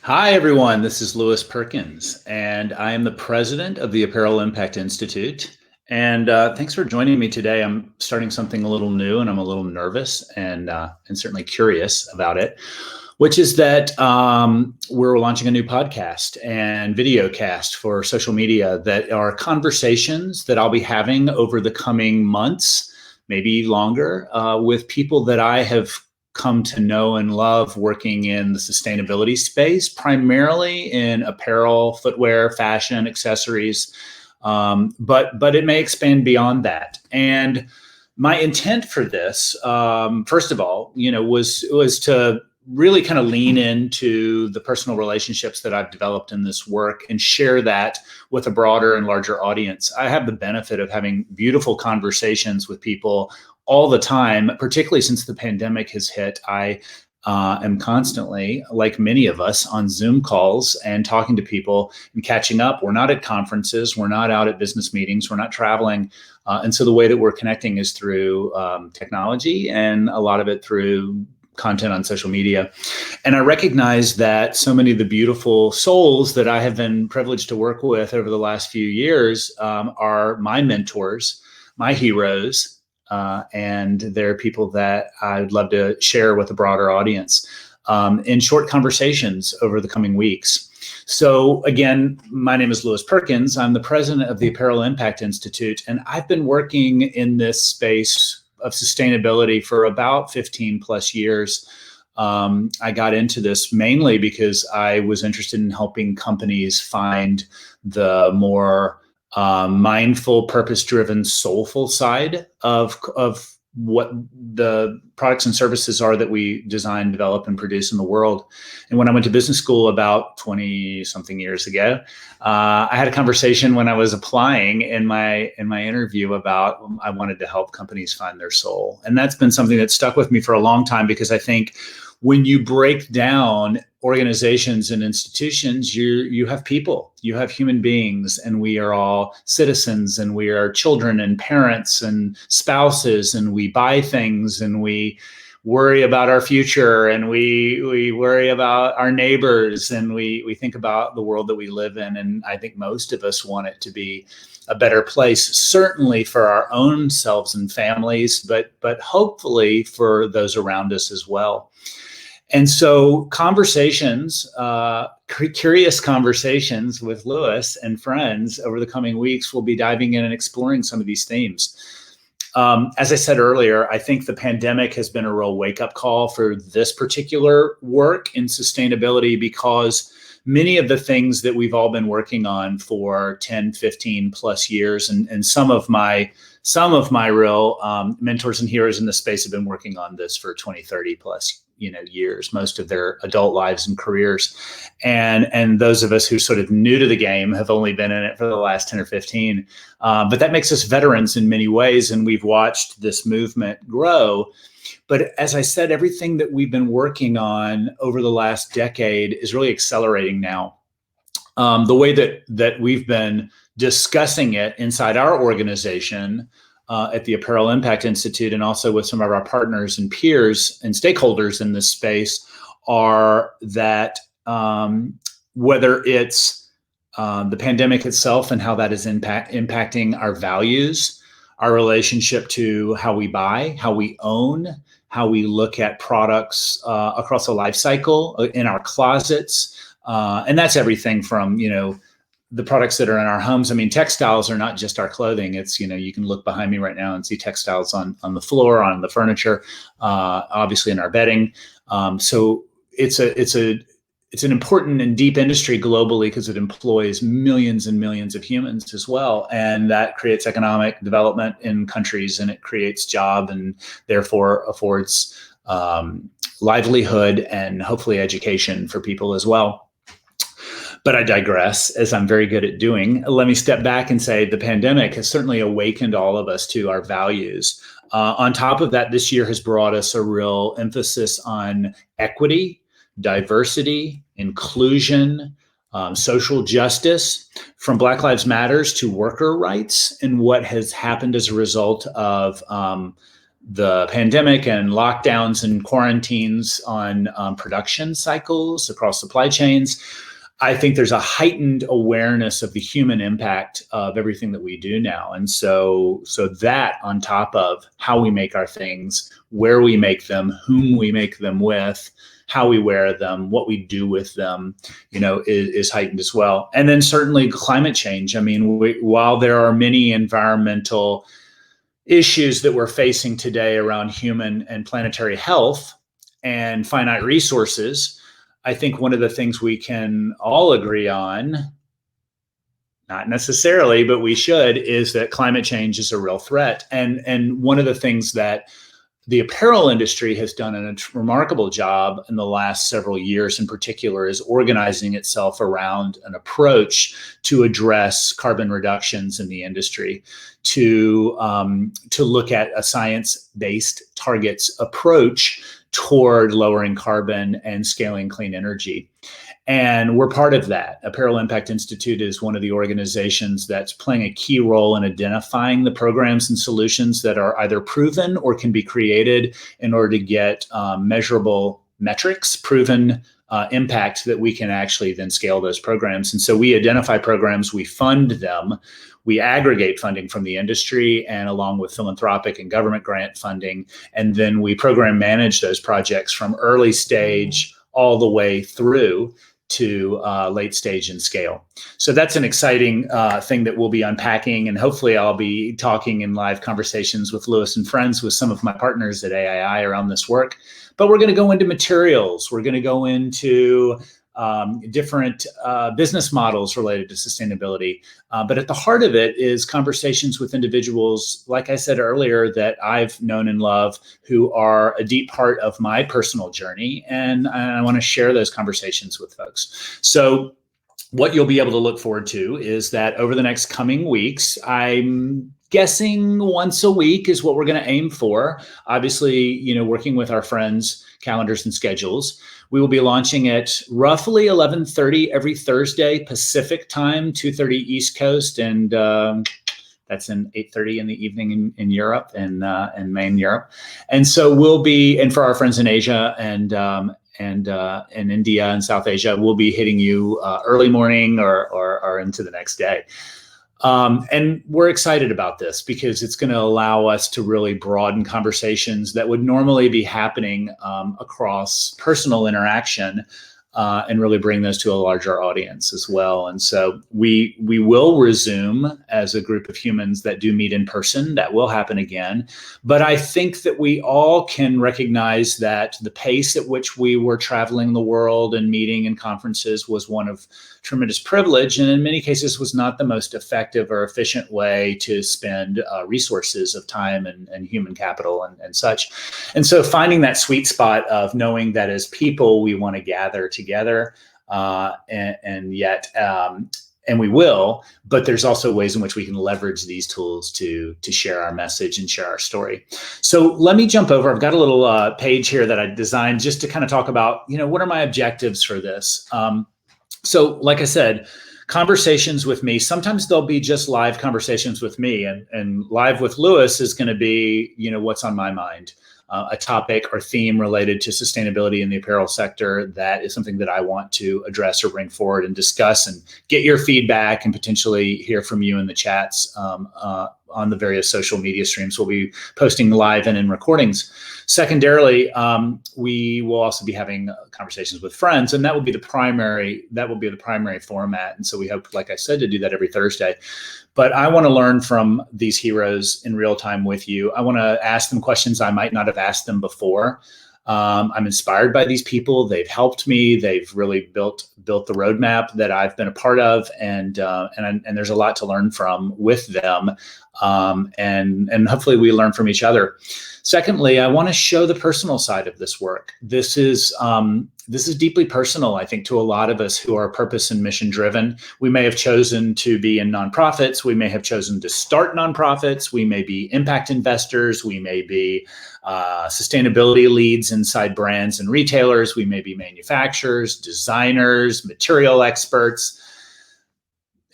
Hi, everyone. This is Louis Perkins, and I am the president of the Apparel Impact Institute. And thanks for joining me today. I'm starting something a little new, and I'm a little nervous and certainly curious about it, which is that we're launching a new podcast and video cast for social media that are conversations that I'll be having over the coming months, maybe longer, with people that I have come to know and love working in the sustainability space, primarily in apparel, footwear, fashion, accessories, but it may expand beyond that. And my intent for this, first of all, was to really kind of lean into the personal relationships that I've developed in this work and share that with a broader and larger audience. I have the benefit of having beautiful conversations with people all the time, particularly since the pandemic has hit. I am constantly, like many of us, on Zoom calls and talking to people and catching up. We're not at conferences. We're not out at business meetings. We're not traveling. And so the way that we're connecting is through technology, and a lot of it through content on social media. And I recognize that so many of the beautiful souls that I have been privileged to work with over the last few years are my mentors, my heroes, and they're people that I'd love to share with a broader audience in short conversations over the coming weeks. So again, my name is Louis Perkins. I'm the president of the Apparel Impact Institute, and I've been working in this space of sustainability for about 15 plus years. I got into this mainly because I was interested in helping companies find the more mindful, purpose-driven, soulful side of what the products and services are that we design, develop, and produce in the world. And when I went to business school about 20 something years ago, I had a conversation when I was applying in my interview about I wanted to help companies find their soul. And that's been something that stuck with me for a long time, because I think when you break down organizations and institutions, you have people, you have human beings, and we are all citizens, and we are children and parents and spouses, and we buy things, and we worry about our future, and we worry about our neighbors, and we think about the world that we live in. And I think most of us want it to be a better place, certainly for our own selves and families, but hopefully for those around us as well. And so conversations, curious conversations with Louis and friends over the coming weeks, will be diving in and exploring some of these themes. As I said earlier, I think the pandemic has been a real wake-up call for this particular work in sustainability, because many of the things that we've all been working on for 10, 15 plus years, and some of my real mentors and heroes in the space have been working on this for 20, 30 plus years, most of their adult lives and careers. And those of us who are sort of new to the game have only been in it for the last 10 or 15. But that makes us veterans in many ways, and we've watched this movement grow. But as I said, everything that we've been working on over the last decade is really accelerating now. The way that we've been discussing it inside our organization at the Apparel Impact Institute, and also with some of our partners and peers and stakeholders in this space, are that whether it's the pandemic itself and how that is impacting our values, our relationship to how we buy, how we own, how we look at products across a life cycle in our closets. And that's everything from, the products that are in our homes. I mean, textiles are not just our clothing. It's, you can look behind me right now and see textiles on the floor, on the furniture, obviously in our bedding. So it's an important and deep industry globally, because it employs millions and millions of humans as well. And that creates economic development in countries, and it creates job, and therefore affords livelihood and hopefully education for people as well. But I digress, as I'm very good at doing. Let me step back and say the pandemic has certainly awakened all of us to our values. On top of that, this year has brought us a real emphasis on equity, diversity, inclusion, social justice, from Black Lives Matters to worker rights, and what has happened as a result of the pandemic and lockdowns and quarantines on production cycles across supply chains, I think there's a heightened awareness of the human impact of everything that we do now. And so that on top of how we make our things, where we make them, whom we make them with, how we wear them, what we do with them, is heightened as well. And then certainly climate change. I mean, while there are many environmental issues that we're facing today around human and planetary health and finite resources, I think one of the things we can all agree on, not necessarily, but we should, is that climate change is a real threat. And one of the things that the apparel industry has done a remarkable job in the last several years in particular is organizing itself around an approach to address carbon reductions in the industry, to look at a science-based targets approach toward lowering carbon and scaling clean energy. And we're part of that. Apparel Impact Institute is one of the organizations that's playing a key role in identifying the programs and solutions that are either proven or can be created in order to get measurable metrics, proven impact that we can actually then scale those programs. And so we identify programs, we fund them, we aggregate funding from the industry and along with philanthropic and government grant funding, and then we program manage those projects from early stage all the way through to late stage and scale. So that's an exciting thing that we'll be unpacking, and hopefully I'll be talking in live conversations with Lewis and Friends with some of my partners at AII around this work. But we're going to go into materials. We're going to go into different business models related to sustainability. But at the heart of it is conversations with individuals, like I said earlier, that I've known and love, who are a deep part of my personal journey. And I want to share those conversations with folks. So what you'll be able to look forward to is that over the next coming weeks, I'm guessing once a week is what we're going to aim for. Obviously, working with our friends' calendars and schedules. We will be launching at roughly 11:30 every Thursday Pacific time, 2:30 East Coast, and that's in 8:30 in the evening in Europe and Maine, Europe. And so and for our friends in Asia and in India and South Asia, we'll be hitting you early morning or into the next day. And we're excited about this because it's going to allow us to really broaden conversations that would normally be happening across personal interaction and really bring those to a larger audience as well. And so we will resume as a group of humans that do meet in person. That will happen again. But I think that we all can recognize that the pace at which we were traveling the world and meeting in conferences was one of tremendous privilege, and in many cases was not the most effective or efficient way to spend resources of time and human capital and such. And so finding that sweet spot of knowing that as people, we want to gather together and yet we will, but there's also ways in which we can leverage these tools to share our message and share our story. So let me jump over. I've got a little page here that I designed just to kind of talk about, what are my objectives for this? So like I said, conversations with me, sometimes they'll be just live conversations with me, and live with Lewis is going to be, what's on my mind, a topic or theme related to sustainability in the apparel sector that is something that I want to address or bring forward and discuss and get your feedback and potentially hear from you in the chats on the various social media streams. We'll be posting live and in recordings. Secondarily, we will also be having conversations with friends, and that will be the primary format. And so we hope, like I said, to do that every Thursday. But I want to learn from these heroes in real time with you. I want to ask them questions I might not have asked them before. I'm inspired by these people. They've helped me. They've really built the roadmap that I've been a part of, and there's a lot to learn from with them. And hopefully we learn from each other. Secondly, I want to show the personal side of this work. This is deeply personal, I think, to a lot of us who are purpose and mission driven. We may have chosen to be in nonprofits. We may have chosen to start nonprofits. We may be impact investors. We may be sustainability leads inside brands and retailers. We may be manufacturers, designers, material experts.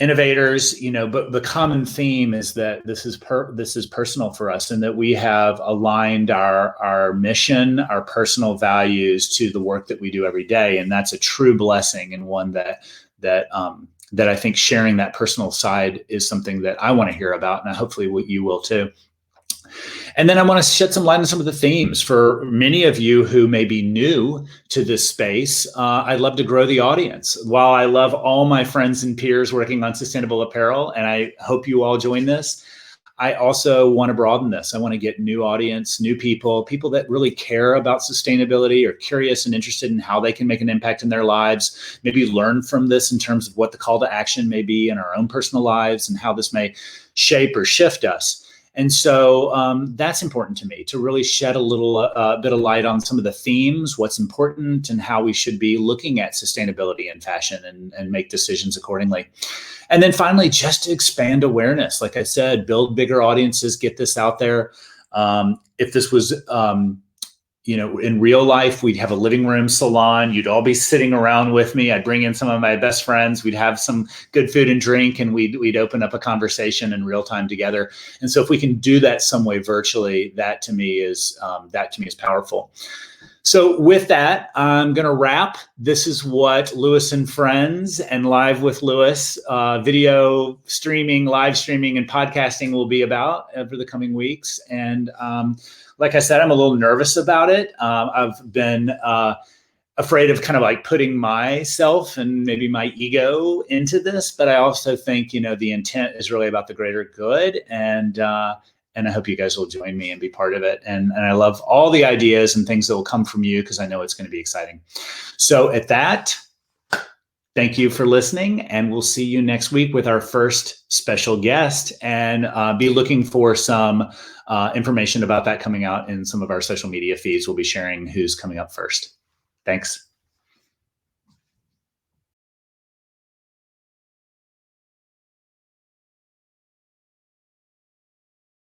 innovators, but the common theme is that this is personal for us, and that we have aligned our mission, our personal values to the work that we do every day. And that's a true blessing, and one that I think sharing that personal side is something that I want to hear about, and hopefully what you will too. And then I want to shed some light on some of the themes for many of you who may be new to this space. I'd love to grow the audience. While I love all my friends and peers working on sustainable apparel, and I hope you all join this, I also want to broaden this. I want to get new audience, new people that really care about sustainability, or curious and interested in how they can make an impact in their lives, maybe learn from this in terms of what the call to action may be in our own personal lives and how this may shape or shift us. And so that's important to me, to really shed a little bit of light on some of the themes, what's important, and how we should be looking at sustainability in fashion and make decisions accordingly. And then finally, just to expand awareness. Like I said, build bigger audiences, get this out there. If this was in real life, we'd have a living room salon. You'd all be sitting around with me. I'd bring in some of my best friends. We'd have some good food and drink, and we'd open up a conversation in real time together. And so if we can do that some way virtually, that to me is powerful. So with that, I'm going to wrap. This is what Lewis and Friends and Live with Lewis, video streaming, live streaming, and podcasting will be about over the coming weeks. And like I said, I'm a little nervous about it. I've been afraid of kind of like putting myself and maybe my ego into this, but I also think, the intent is really about the greater good. And I hope you guys will join me and be part of it. And I love all the ideas and things that will come from you, because I know it's going to be exciting. So at that, thank you for listening, and we'll see you next week with our first special guest, and be looking for some information about that coming out in some of our social media feeds. We'll be sharing who's coming up first. Thanks.